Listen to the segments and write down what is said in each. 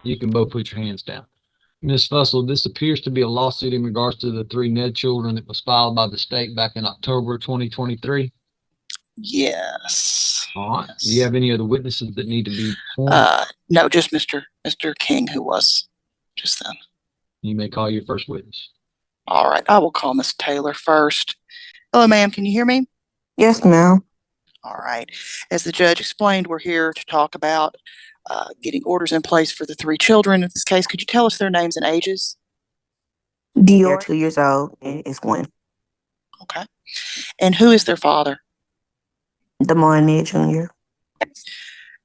You can both put your hands down. Ms. Fussell, this appears to be a lawsuit in regards to the 3 Ned children that was filed by the state back in October 2023. Yes. All right. Yes. Do you have any other witnesses that need to be sworn? No, just Mr. King, who was just then. You may call your first witness. All right, I will call Miss Taylor first. Hello, ma'am. Can you hear me? Yes, ma'am. All right. As the judge explained, we're here to talk about getting orders in place for the 3 children in this case. Could you tell us their names and ages? Dior, 2 years old, and is Gwen. Okay. And who is their father? Damon Ned Jr.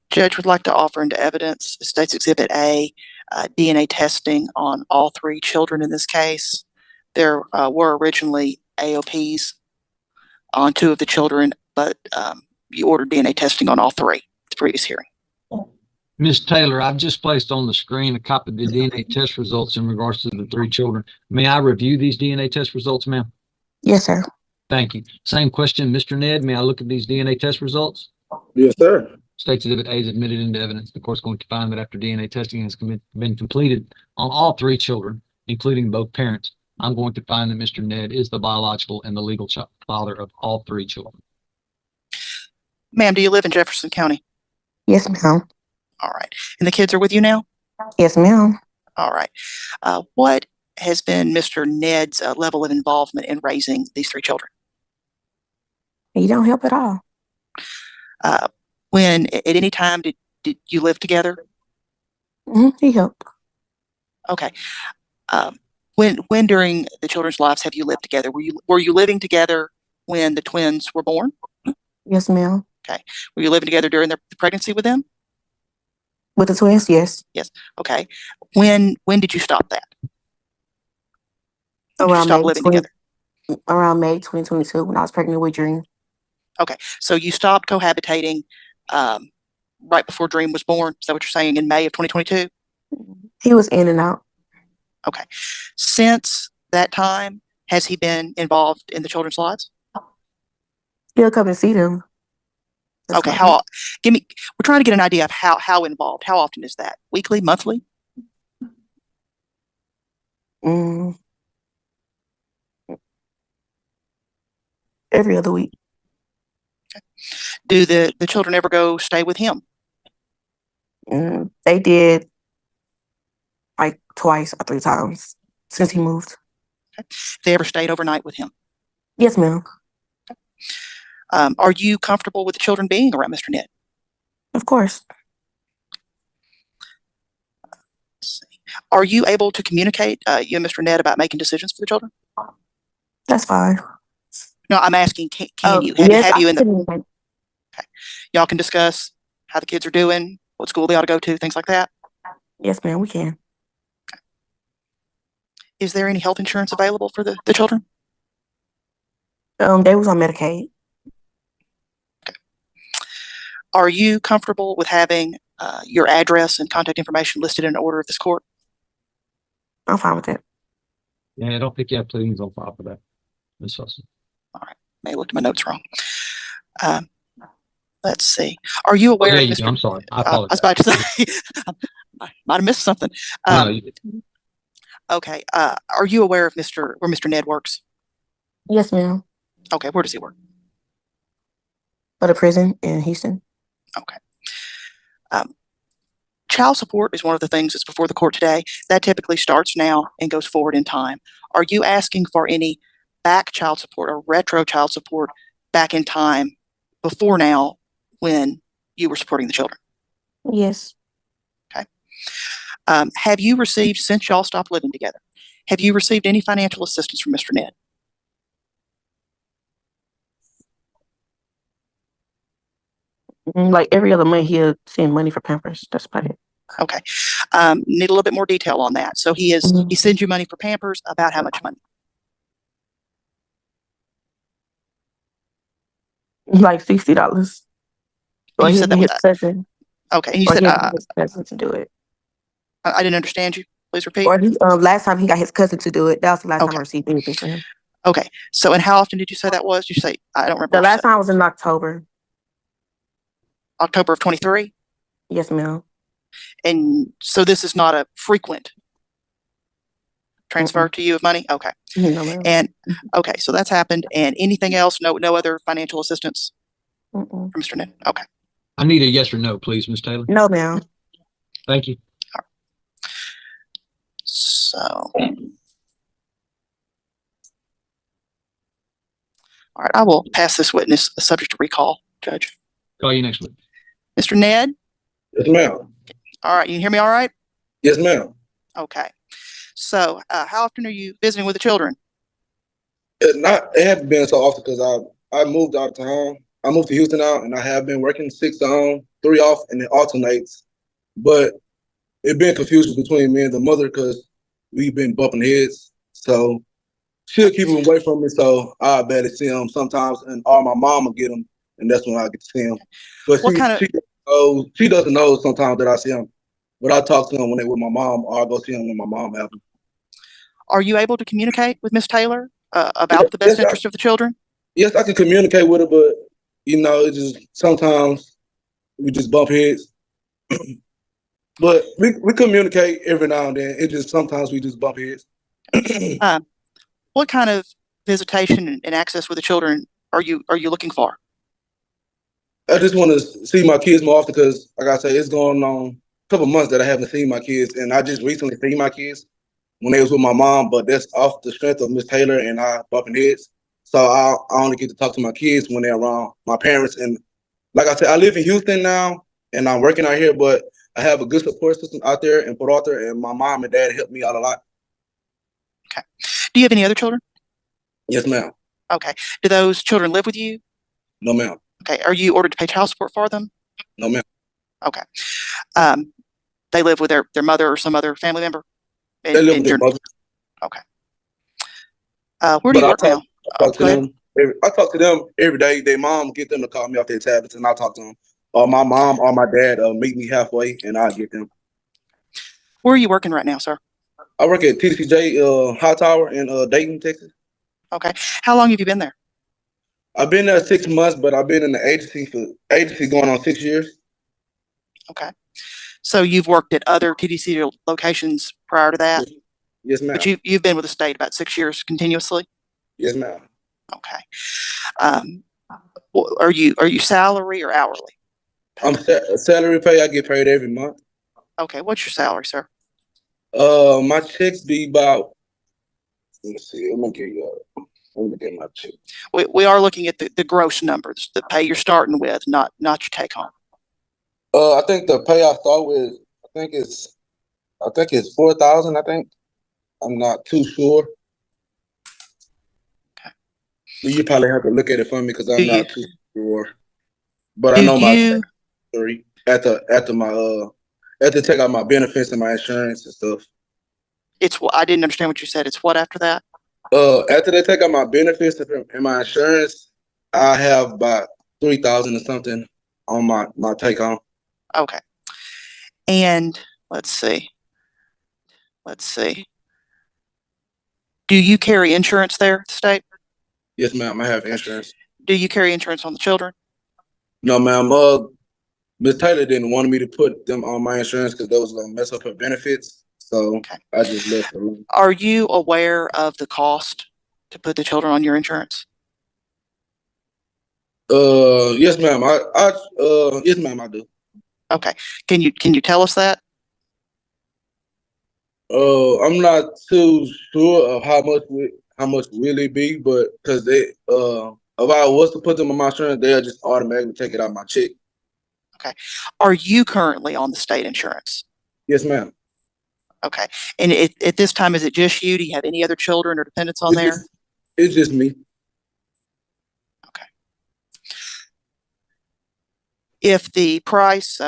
Judge would like to offer into evidence State's Exhibit A, DNA testing on all 3 children in this case. There were originally AOPs on 2 of the children, but you ordered DNA testing on all 3 at the previous hearing. Ms. Taylor, I've just placed on the screen a copy of the DNA test results in regards to the 3 children. May I review these DNA test results, ma'am? Yes, sir. Thank you. Same question, Mr. Ned. May I look at these DNA test results? Yes, sir. State's Exhibit A is admitted into evidence. The court's going to find that after DNA testing has been completed on all 3 children, including both parents, I'm going to find that Mr. Ned is the biological and the legal father of all 3 children. Ma'am, do you live in Jefferson County? Yes, ma'am. All right. And the kids are with you now? Yes, ma'am. All right. What has been Mr. Ned's level of involvement in raising these 3 children? He don't help at all. When at any time did you live together? He helped. Okay. When during the children's lives have you lived together? Were you living together when the twins were born? Yes, ma'am. Okay. Were you living together during the pregnancy with them? With the twins, yes. Yes. Okay. When did you stop that? Around May together? Around May 2022, when I was pregnant with Dream. Okay. So you stopped cohabitating right before Dream was born. Is that what you're saying, in May of 2022? He was in and out. Okay. Since that time, has he been involved in the children's lives? He'll come and see them. That's okay. We're trying to get an idea of how involved. How often is that? Weekly, monthly? Every other week. Okay. Do the children ever go stay with him? They did like twice or 3 times since he moved. Okay. They ever stayed overnight with him? Yes, ma'am. Okay. Are you comfortable with the children being around Mr. Ned? Of course. Let's see. Are you able to communicate, you and Mr. Ned, about making decisions for the children? That's fine. No, I'm asking, can you? Yes, have you in the... Okay. Y'all can discuss how the kids are doing, what school they ought to go to, things like that? Yes, ma'am, we can. Okay. Is there any health insurance available for the children? They was on Medicaid. Okay. Are you comfortable with having your address and contact information listed in order of this court? I'm fine with it. Yeah, I don't think you have pleadings on file for that, Ms. Fussell. All right. May have looked at my notes wrong. Let's see. Are you aware of Mr. I'm sorry. I apologize. I was about to say, I might have missed something. No, okay. Are you aware of where Mr. Ned works? Yes, ma'am. Okay. Where does he work? At a prison in Houston. Okay. Child support is one of the things that's before the court today. That typically starts now and goes forward in time. Are you asking for any back child support or retro child support back in time before now when you were supporting the children? Yes. Okay. Have you received, since y'all stopped living together, have you received any financial assistance from Mr. Ned? Like every other month, he'll send money for Pampers. That's about it. Okay. Need a little bit more detail on that. So he sends you money for Pampers. About how much money? Like $60. Or you said that his cousin. Okay. And you said his cousin to do it. I didn't understand you. Please repeat. Or last time he got his cousin to do it. That was the last time I received anything from him. Okay. So, and how often did you say that was? Did you say, I don't remember. The last time was in October. October of 23? Yes, ma'am. And so this is not a frequent transfer to you of money? Okay. No, ma'am. And, okay, so that's happened. And anything else? No other financial assistance Mm-mm. from Mr. Ned? Okay. I need a yes or no, please, Ms. Taylor. No, ma'am. Thank you. So, all right, I will pass this witness subject to recall, Judge. Call you next week. Mr. Ned? Yes, ma'am. All right, you can hear me all right? Yes, ma'am. Okay. So, how often are you visiting with the children? It hasn't been so often because I moved out of town. I moved to Houston now, and I have been working 6 on, 3 off, and it alternates. But it been confusion between me and the mother because we've been bumping heads. So she'll keep him away from me. So I barely see him sometimes, or my mom will get him, and that's when I get to see him. But What kind of- she doesn't know sometimes that I see him. But I talk to him when they with my mom, or I go see him when my mom has him. Are you able to communicate with Miss Taylor about the best Yes, interest of the children? Yes, I can communicate with her, but it just sometimes we just bump heads. But we communicate every now and then. It just sometimes we just bump heads. What kind of visitation and access with the children are you looking for? I just want to see my kids more often because, like I say, it's going on a couple months that I haven't seen my kids, and I just recently seen my kids when they was with my mom. But that's off the strength of Miss Taylor and I bumping heads. So I only get to talk to my kids when they're around my parents. And like I said, I live in Houston now, and I'm working out here, but I have a good support system out there in Port Arthur, and my mom and dad helped me out a lot. Okay. Do you have any other children? Yes, ma'am. Okay. Do those children live with you? No, ma'am. Okay. Are you ordered to pay child support for them? No, ma'am. Okay. They live with their mother or some other family member? They live with their mother. Okay. Where do you work now? I talk to them every day. Their mom get them to call me off their tablets, and I talk to them. Or my mom or my dad meet me halfway, and I get them. Where are you working right now, sir? I work at TCJ High Tower in Dayton, Texas. Okay. How long have you been there? I've been there 6 months, but I've been in the agency going on 6 years. Okay. So you've worked at other TDC locations prior to that? Yes, ma'am. But you've been with the state about 6 years continuously? Yes, ma'am. Okay. Are you salary or hourly? I'm salary pay. I get paid every month. Okay. What's your salary, sir? My checks be about. Let me see. Let me get my check. We are looking at the gross numbers, the pay you're starting with, not your take home. I think the pay I start with, I think it's 4,000. I think. I'm not too sure. Okay. You probably have to look at it for me because I'm not too sure. But I know my salary after take out my benefits and my insurance and stuff. I didn't understand what you said. It's what after that? After they take out my benefits and my insurance, I have about 3,000 or something on my take home. Okay. And let's see. Do you carry insurance there at the state? Yes, ma'am. I have insurance. Do you carry insurance on the children? No, ma'am. Ms. Taylor didn't want me to put them on my insurance because that was going to mess up her benefits. So I just left it alone. Are you aware of the cost to put the children on your insurance? Yes, ma'am. Yes, ma'am. I do. Okay. Can you tell us that? I'm not too sure of how much will it be, but because if I was to put them on my insurance, they'll just automatically take it out of my check. Okay. Are you currently on the state insurance? Yes, ma'am. Okay. And at this time, is it just you? Do you have any other children or dependents on there? It's just me. Okay. If the price,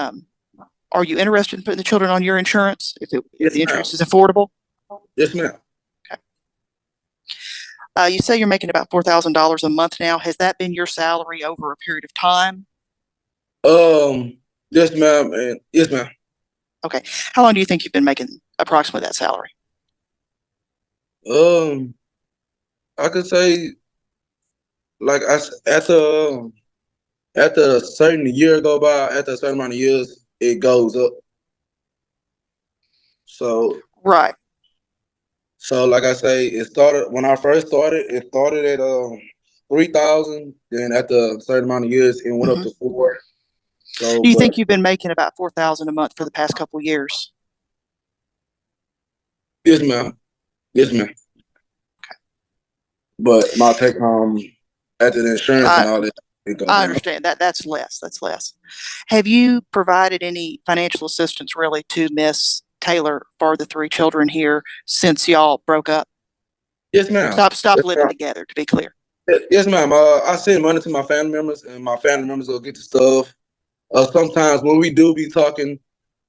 are you interested in putting the children on your insurance if the insurance is affordable? Yes, ma'am. Okay. You say you're making about $4,000 a month now. Has that been your salary over a period of time? Yes, ma'am, and yes, ma'am. Okay. How long do you think you've been making approximately that salary? I could say, like after a certain year go by, after a certain amount of years, it goes up. So Right. like I say, it started when I first started. It started at 3,000. Then after a certain amount of years, it went up to 4. So, Do you but think you've been making about 4,000 a month for the past couple of years? yes, ma'am. Yes, ma'am. But my take after the insurance and I all that, it go I down. understand that. That's less. That's less. Have you provided any financial assistance really to Miss Taylor for the 3 children here since y'all broke up? Yes, ma'am. Stop Yes, living ma'am. together, to be clear. Yes, ma'am. I send money to my family members, and my family members will get the stuff. Sometimes when we do be talking,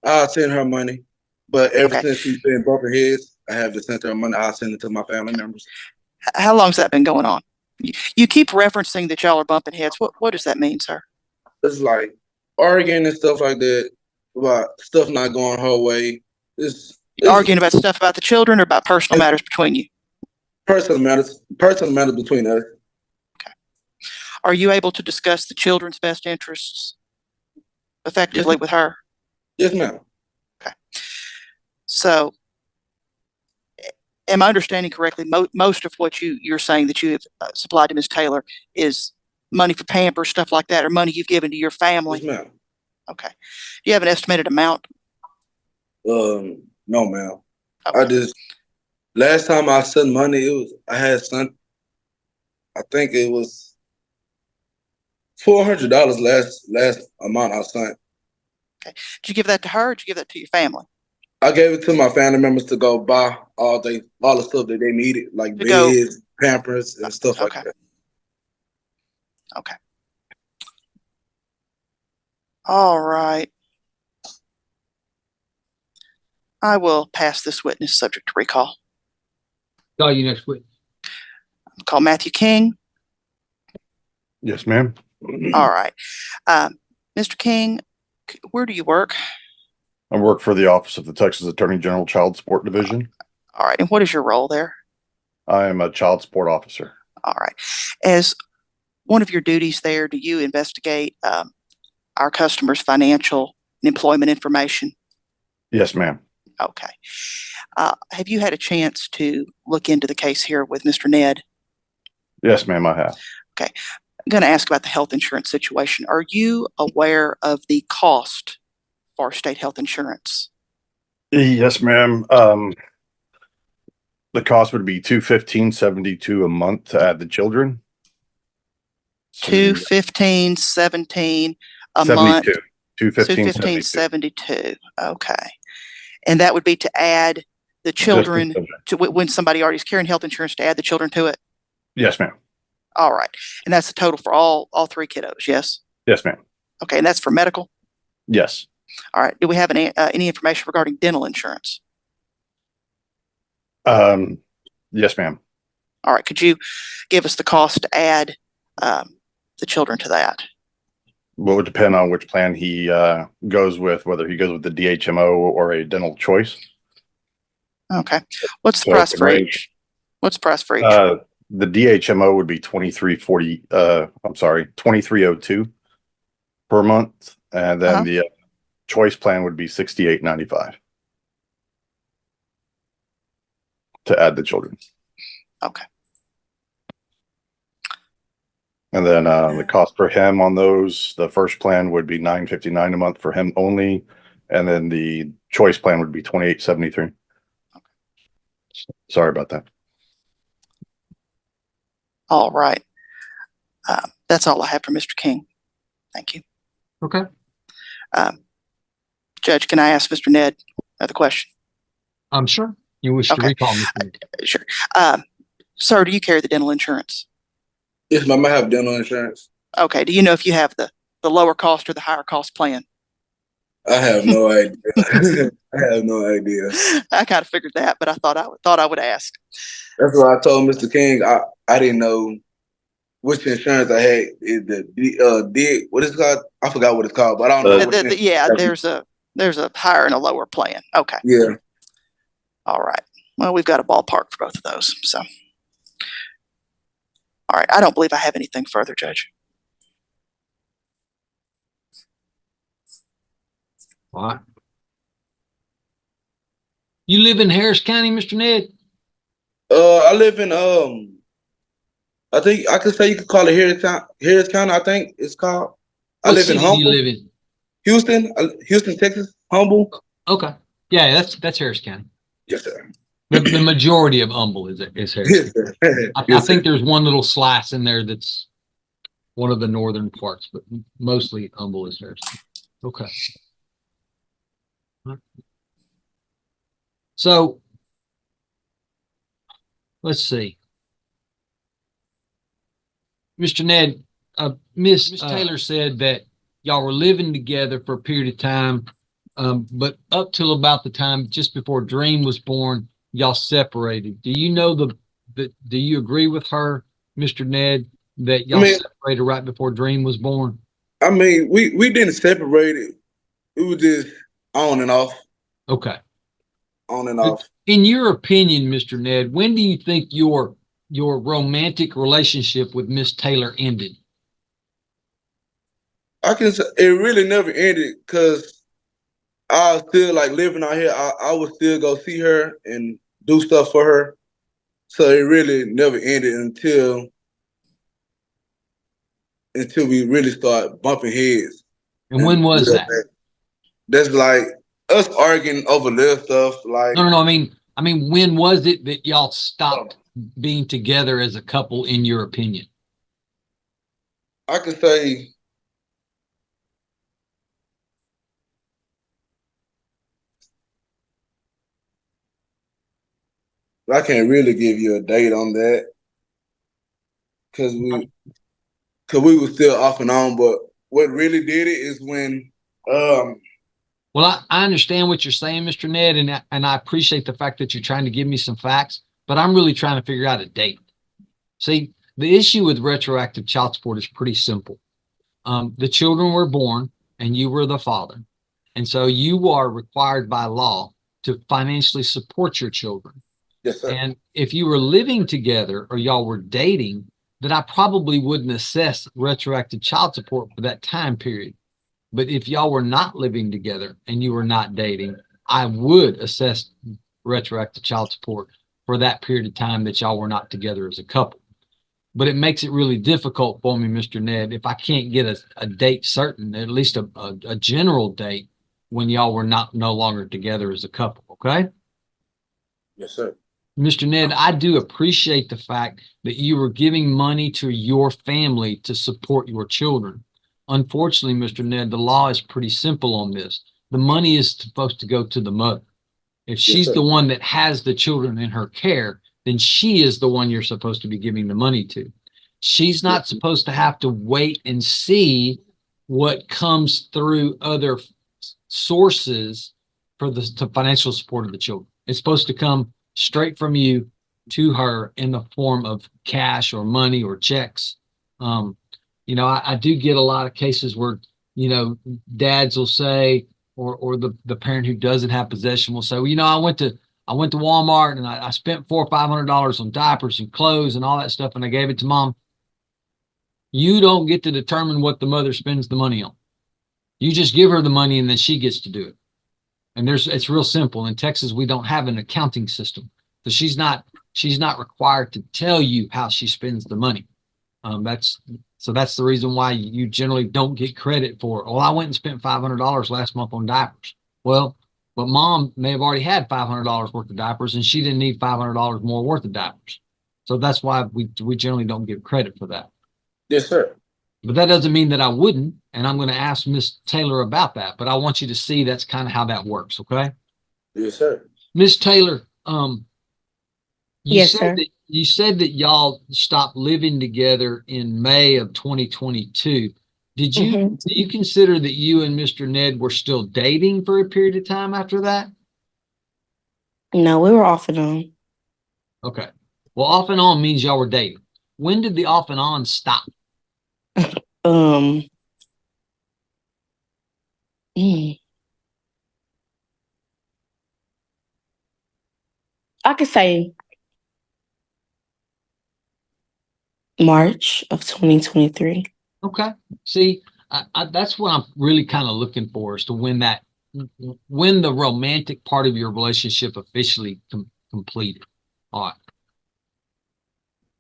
I send her money. But ever Okay. since she's been bumping heads, I have to send her money. I send it to my family members. How long's that been going on? You keep referencing that y'all are bumping heads. What does that mean, sir? It's like arguing and stuff like that about stuff not going her way. Arguing about stuff about the children or about personal matters between you? Personal matters between us. Okay. Are you able to discuss the children's best interests effectively with her? Yes, ma'am. Okay. So, am I understanding correctly? Most of what you're saying that you have supplied to Ms. Taylor is money for Pampers, stuff like that, or money you've given to your family? Yes, ma'am. Okay. Do you have an estimated amount? No, ma'am. Okay. Last time I sent money, I had sent, I think it was $400 last amount I sent. Okay. Did you give that to her or did you give that to your family? I gave it to my family members to go buy all the stuff that they needed, like To go. beds, Pampers, and stuff like Okay. that. Okay. All right. I will pass this witness subject to recall. Call you next week. Call Matthew King. Yes, ma'am. All right. Mr. King, where do you work? I work for the Office of the Texas Attorney General Child Support Division. All right. And what is your role there? I am a child support officer. All right. As one of your duties there, do you investigate our customers' financial and employment information? Yes, ma'am. Okay. Have you had a chance to look into the case here with Mr. Ned? Yes, ma'am, I have. Okay. I'm going to ask about the health insurance situation. Are you aware of the cost for state health insurance? Yes, ma'am. The cost would be $215.72 a month to add the children. $215.17 a 72. month. $215.72. Okay. And that would be to add the children to when somebody already is carrying health insurance, to add the children to it? Yes, ma'am. All right. And that's the total for all 3 kiddos, yes? Yes, ma'am. Okay. And that's for medical? Yes. All right. Do we have any information regarding dental insurance? Yes, ma'am. All right. Could you give us the cost to add the children to that? What would depend on which plan he goes with, whether he goes with the DHMO or a dental choice. Okay. What's the So price it for range. each? What's the price for each? The DHMO would be $23.02 per month, and then the choice plan would be $68.95 to add the children. Okay. And then the cost for him on those, the first plan would be $9.59 a month for him only, and then the choice plan would be $28.73. Okay. Sorry about that. All right. That's all I have for Mr. King. Thank you. Okay. Judge, can I ask Mr. Ned another question? I'm sure you wish to Okay. recall Mr. Ned. Sure. Sir, do you carry the dental insurance? Yes, ma'am. I have dental insurance. Okay. Do you know if you have the lower cost or the higher cost plan? I have no idea. I have no idea. I kind of figured that, but I thought I would ask. That's why I told Mr. King I didn't know which insurance I had. What is it called? I forgot what it's called, but I don't know. Yeah, there's a higher and a lower plan. Okay. Yeah. All right. Well, we've got a ballpark for both of those. So, all right. I don't believe I have anything further, Judge. All right. You live in Harris County, Mr. Ned? I live in I think I could say you could call it Harris County, I think it's called. I What live in city do you Humble, live in? Houston, Texas. Humble. Okay. Yeah, that's Harris County. Yes, sir. The majority of Humble is Harris Yes, County. sir. I Yes, sir. think there's one little slice in there that's one of the northern parts, but mostly Humble is Harris County. Okay. So let's see. Mr. Ned, Miss Taylor said that y'all were living together for a period of time, but up till about the time just before Dream was born, y'all separated. Do you know do you agree with her, Mr. Ned, that y'all separated right before Dream was born? I mean, we didn't separate it. It was just on and off. Okay. On and off. In your opinion, Mr. Ned, when do you think your romantic relationship with Miss Taylor ended? I can say it really never ended because I was still like living out here. I would still go see her and do stuff for her. So it really never ended until we really start bumping heads. And when was that? That's like us arguing over little stuff. Like No. I mean, when was it that y'all stopped being together as a couple, in your opinion? I could say I can't really give you a date on that because we were still off and on. But what really did it is when Well, I understand what you're saying, Mr. Ned, and I appreciate the fact that you're trying to give me some facts, but I'm really trying to figure out a date. See, the issue with retroactive child support is pretty simple. The children were born and you were the father. And so you are required by law to financially support your children. yes, sir. And if you were living together or y'all were dating, then I probably wouldn't assess retroactive child support for that time period. But if y'all were not living together and you were not dating, I would assess retroactive child support for that period of time that y'all were not together as a couple. But it makes it really difficult for me, Mr. Ned, if I can't get a date certain, at least a general date when y'all were no longer together as a couple, okay? Yes, sir. Mr. Ned, I do appreciate the fact that you were giving money to your family to support your children. Unfortunately, Mr. Ned, the law is pretty simple on this. The money is supposed to go to the mother. If she's sir. the one that has the children in her care, then she is the one you're supposed to be giving the money to. She's not supposed to have to wait and see what comes through other sources for the financial support of the children. It's supposed to come straight from you to her in the form of cash or money or checks. You know, I do get a lot of cases where, you know, dads will say, or the parent who doesn't have possession will say, well, you know, I went to Walmart and I spent $400 or $500 on diapers and clothes and all that stuff, and I gave it to mom. You don't get to determine what the mother spends the money on. You just give her the money and then she gets to do it. And it's real simple. In Texas, we don't have an accounting system. So she's not required to tell you how she spends the money. That's the reason why you generally don't get credit for, well, I went and spent $500 last month on diapers. Well, but mom may have already had $500 worth of diapers and she didn't need $500 more worth of diapers. So that's why we generally don't give credit for that. Yes, sir. But that doesn't mean that I wouldn't, and I'm going to ask Miss Taylor about that. But I want you to see that's kind of how that works, okay? Yes, sir. Miss Taylor, Yes, sir. You said that y'all stopped living together in May of 2022. Do you consider that you and Mr. Ned were still dating for a period of time after that? No, we were off and on. Okay. Well, off and on means y'all were dating. When did the off and on stop? Mm. I could say March of 2023. Okay. See, that's what I'm really kind of looking for, as to when that when the romantic part of your relationship officially completed. All right.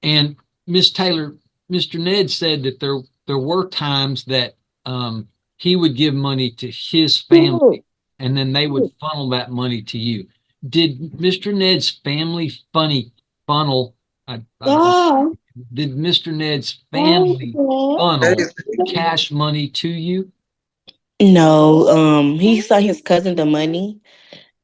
And Miss Taylor, Mr. Ned said that there were times that he would give money to his family and then they would funnel that money to you. Did Mr. Ned's family funnel did Mr. Ned's family funnel cash money to you? No, he sent his cousin the money,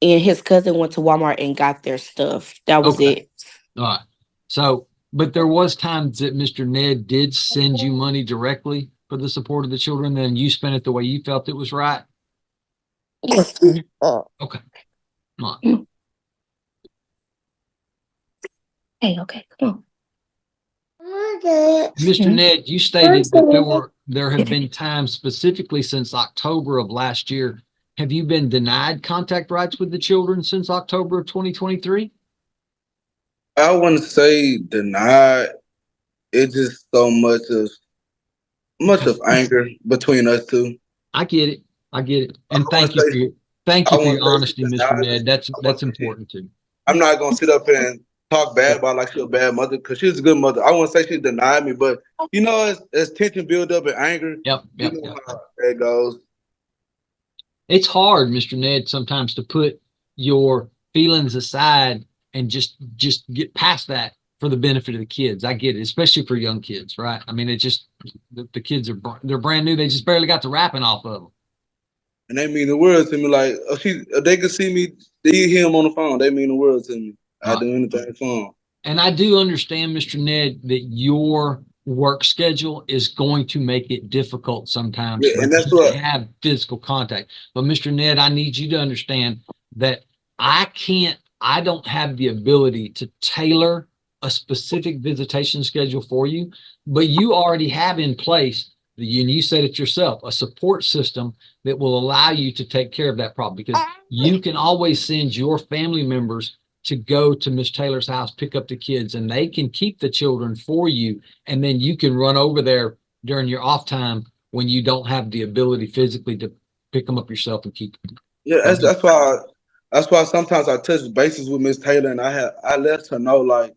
and his cousin went to Walmart and got their stuff. That was Okay. it. All right. So, but there was times that Mr. Ned did send you money directly for the support of the children, and you spent it the way you felt it was right. Okay. All right. Hey, okay, come on. Mr. Ned, you stated that there have been times specifically since October of last year. Have you been denied contact rights with the children since October of 2023? I wouldn't say denied. It's just so much of anger between us two. I get it. I get it. And I thank you wanna for your honesty, Mr. Ned. That's important too. I'm not gonna sit up here and talk bad about like she's a bad mother because she's a good mother. I wouldn't say she denied me, but you know, as tension build up and anger, Yep. you know how it goes. It's hard, Mr. Ned, sometimes to put your feelings aside and just get past that for the benefit of the kids. I get it, especially for young kids, right? I mean, it just the kids they're brand new. They just barely got the wrapping off of them. And they mean the world to me. Like if they could see me, they hear him on the phone. They mean the world to me. I do anything for them. And I do understand, Mr. Ned, that your work schedule is going to make it difficult sometimes and that's to have physical contact. But Mr. Ned, I need you to understand that I don't have the ability to tailor a specific visitation schedule for you, but you already have in place, and you said it yourself, a support system that will allow you to take care of that problem, because you can always send your family members to go to Miss Taylor's house, pick up the kids, and they can keep the children for you. And then you can run over there during your off time when you don't have the ability physically to pick them up yourself and keep them. Yeah, that's why sometimes I touch bases with Miss Taylor, and I let her know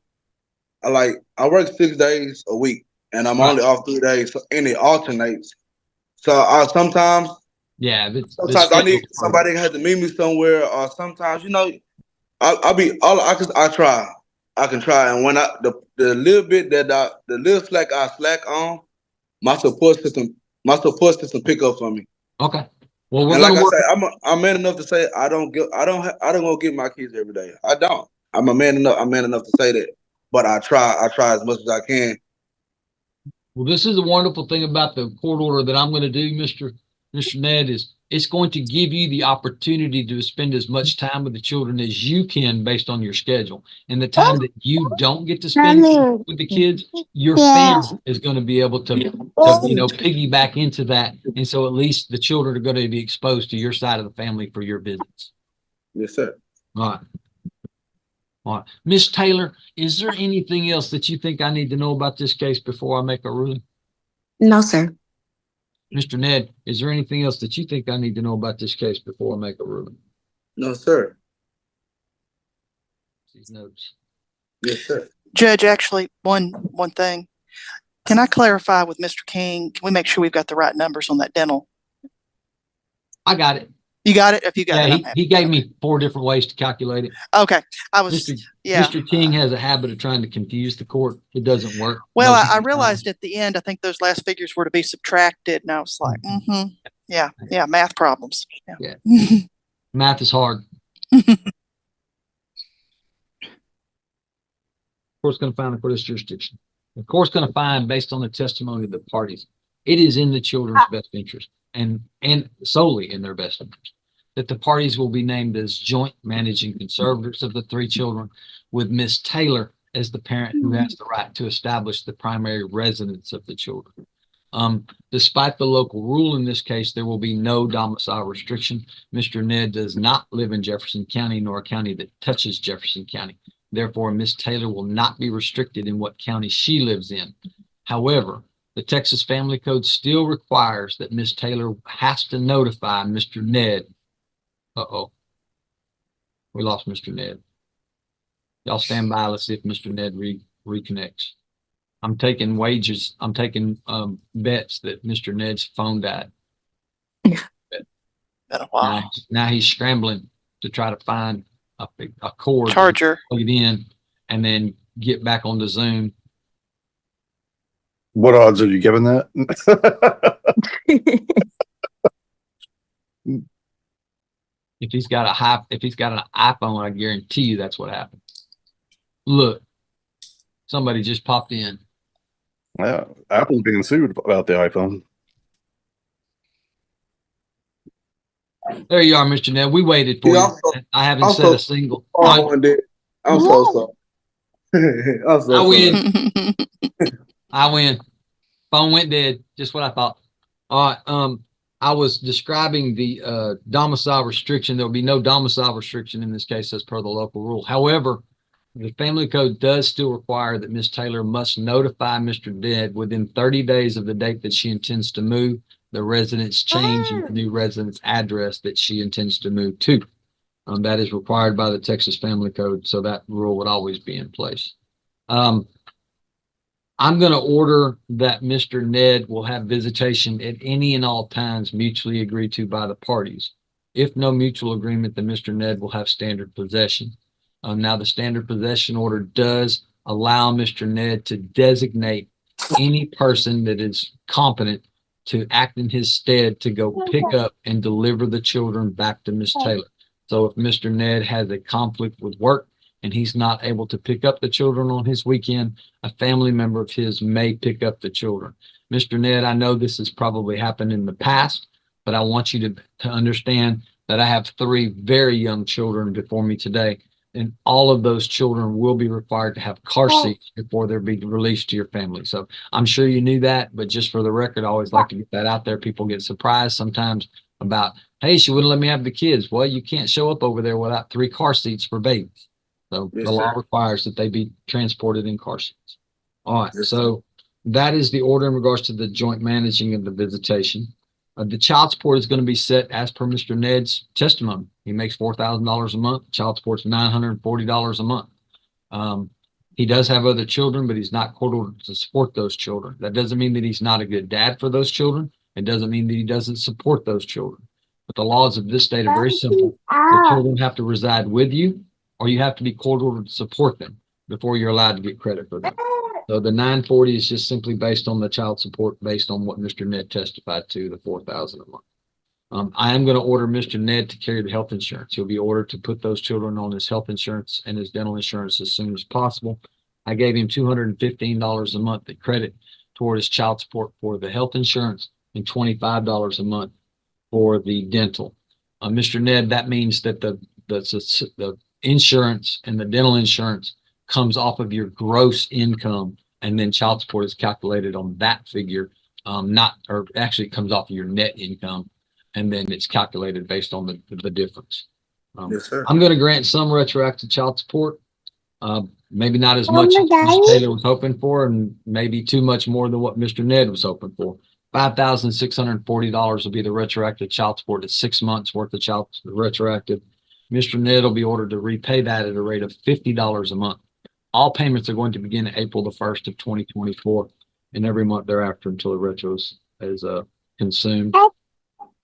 I work 6 days a week, and I'm only off 3 days, and it alternates. So sometimes I need somebody has to meet me somewhere, or sometimes I can try, and when the little bit the little slack I slack on, my support system pick up for me. Okay. Well, and like I say, I'm man enough to say I don't go get my kids every day. I don't. I'm man enough to say that, but I try as much as I can. Well, this is a wonderful thing about the court order that I'm going to do, Mr. Ned, is it's going to give you the opportunity to spend as much time with the children as you can based on your schedule. And the time that you don't get to spend with the kids, your family is going to be able to piggyback into that. And so at least the children are going to be exposed to your side of the family for your visits. Yes, sir. All right. Miss Taylor, is there anything else that you think I need to know about this case before I make a ruling? No, sir. Mr. Ned, is there anything else that you think I need to know about this case before I make a ruling? No, sir. These notes. Yes, sir. Judge, actually, one thing. Can I clarify with Mr. King? Can we make sure we've got the right numbers on that dental? I got it. You got it? If you got it. He gave me 4 different ways to calculate it. Okay. Mr. King has a habit of trying to confuse the court. It doesn't work. Well, I realized at the end, I think those last figures were to be subtracted, and I was like, yeah, math problems. Yeah. Math is hard. Court's going to find for this jurisdiction. The court's going to find, based on the testimony of the parties, it is in the children's best interest and solely in their best interest that the parties will be named as joint managing conservators of the 3 children, with Miss Taylor as the parent who has the right to establish the primary residence of the children. Despite the local rule in this case, there will be no domicile restriction. Mr. Ned does not live in Jefferson County, nor a county that touches Jefferson County. Therefore, Miss Taylor will not be restricted in what county she lives in. However, the Texas Family Code still requires that Miss Taylor has to notify Mr. Ned Uh-oh. We lost Mr. Ned. Y'all stand by. Let's see if Mr. Ned reconnects. I'm taking wagers. I'm taking bets that Mr. Ned's phone died. Been a while. Now he's scrambling to try to find a cord, Charger. plug it in, and then get back onto Zoom. What odds are you giving that? If he's got an iPhone, I guarantee you that's what happened. Look, somebody just popped in. Yeah, Apple's being sued about the iPhone. There you are, Mr. Ned. We waited for Yeah, you. I haven't I'm said so- a single. Oh, one day. I'm so sorry. I'm so I sorry. win. I win. Phone went dead. Just what I thought. All right. I was describing the domicile restriction. There will be no domicile restriction in this case as per the local rule. However, the family code does still require that Ms. Taylor must notify Mr. Ned within 30 days of the date that she intends to move, the residence change, and the new residence address that she intends to move to. That is required by the Texas Family Code, so that rule would always be in place. I'm going to order that Mr. Ned will have visitation at any and all times mutually agreed to by the parties. If no mutual agreement, then Mr. Ned will have standard possession. Now, the standard possession order does allow Mr. Ned to designate any person that is competent to act in his stead to go pick up and deliver the children back to Ms. Taylor. So if Mr. Ned has a conflict with work and he's not able to pick up the children on his weekend, a family member of his may pick up the children. Mr. Ned, I know this has probably happened in the past, but I want you to understand that I have 3 very young children before me today, and all of those children will be required to have car seats before they're being released to your family. So I'm sure you knew that, but just for the record, I always like to get that out there. People get surprised sometimes about, hey, she wouldn't let me have the kids. Well, you can't show up over there without 3 car seats for babies. So Yes, the law sir. requires that they be transported in car seats. All right. Yes, So that is the order in regards to the joint managing of the visitation. The child support is going to be set as per Mr. Ned's testimony. He makes $4,000 a month. Child support's $940 a month. He does have other children, but he's not court ordered to support those children. That doesn't mean that he's not a good dad for those children. It doesn't mean that he doesn't support those children. But the laws of this state are very simple. The children have to reside with you, or you have to be court ordered to support them before you're allowed to get credit for them. So the 940 is just simply based on the child support, based on what Mr. Ned testified to, the $4,000 a month. I am going to order Mr. Ned to carry the health insurance. He'll be ordered to put those children on his health insurance and his dental insurance as soon as possible. I gave him $215 a month at credit toward his child support for the health insurance and $25 a month for the dental. Mr. Ned, that means that the insurance and the dental insurance comes off of your gross income, and then child support is calculated on that figure, actually it comes off of your net income, and then it's calculated based on the difference. Yes, sir. I'm going to grant some retroactive child support, maybe not as much as Mr. Taylor was hoping for, and maybe too much more than what Mr. Ned was hoping for. $5,640 will be the retroactive child support. It's 6 months worth of child retroactive. Mr. Ned will be ordered to repay that at a rate of $50 a month. All payments are going to begin April the 1st of 2024 and every month thereafter until the retro is consumed.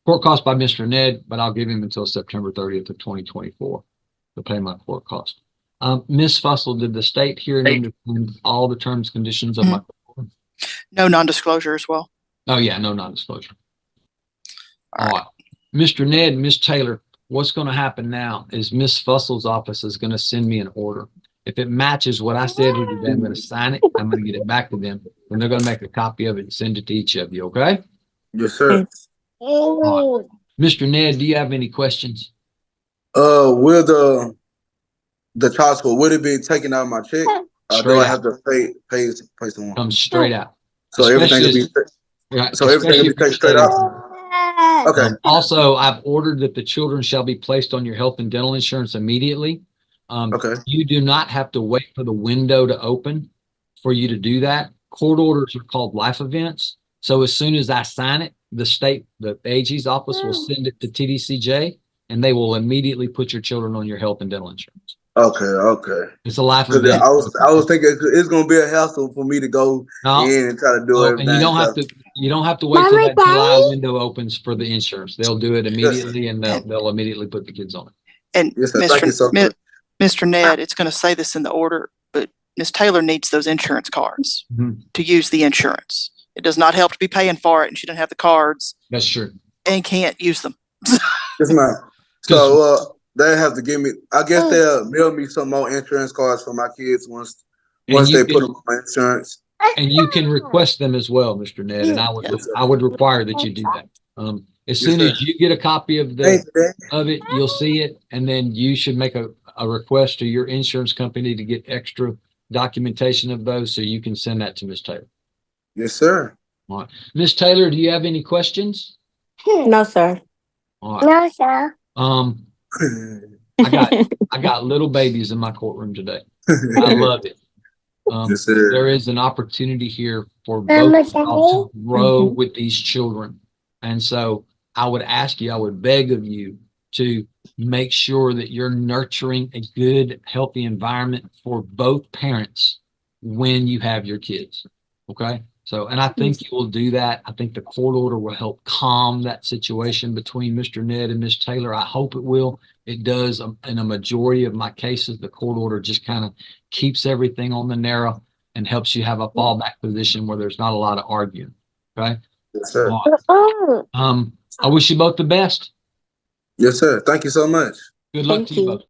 Court cost by Mr. Ned, but I'll give him until September 30th of 2024 to pay my court cost. Ms. Fussell, did the state hear and understand all the terms and conditions of my court? No non-disclosure as well. Oh, yeah, no non-disclosure. All right. Mr. Ned and Ms. Taylor, what's going to happen now is Ms. Fussell's office is going to send me an order. If it matches what I said to them, I'm going to sign it. I'm going to get it back to them, and they're going to make a copy of it and send it to each of you. Okay? Yes, sir. All right. Mr. Ned, do you have any questions? Will the child support, would it be taken out of my check? Or do I have to pay someone? Comes straight out. So everything will be Right, everything will be taken straight out. Okay. Also, I've ordered that the children shall be placed on your health and dental insurance immediately. Okay. You do not have to wait for the window to open for you to do that. Court orders are called life events. So as soon as I sign it, the AG's office will send it to TDCJ, and they will immediately put your children on your health and dental insurance. Okay. It's a life Cause event. I was thinking it's gonna be a hassle for me to go No, in and try to do no, everything. and you don't have to wait till that July window opens for the insurance. They'll do it immediately, and they'll immediately put the kids on it. And Yes, sir. Thank you so much. Mr. Ned, it's going to say this in the order, but Ms. Taylor needs those insurance cards Mhm. to use the insurance. It does not help to be paying for it, and she doesn't have the cards That's true. and can't use them. Yes, ma'am. So they have to give me. I guess they'll mail me some more insurance cards for my kids once they put them on my insurance. And you can request them as well, Mr. Ned, and Yes. I would require that you do that. As soon as you get a copy of it, you'll see it, and then you should make a request to your insurance company to get extra documentation of those so you can send that to Ms. Taylor. Yes, sir. All right. Ms. Taylor, do you have any questions? No, sir. All right. No, sir. I got little babies in my courtroom today. I love it. Yes, sir. There is an opportunity here for both to grow with these children. And so I would ask you, I would beg of you to make sure that you're nurturing a good, healthy environment for both parents when you have your kids. Okay. So, and I think you will do that. I think the court order will help calm that situation between Mr. Ned and Ms. Taylor. I hope it will. It does in a majority of my cases. The court order just kind of keeps everything on the narrow and helps you have a fallback position where there's not a lot of arguing. Okay. Yes, sir. I wish you both the best. Yes, sir. Thank you so much. Good luck Thank to you you. both.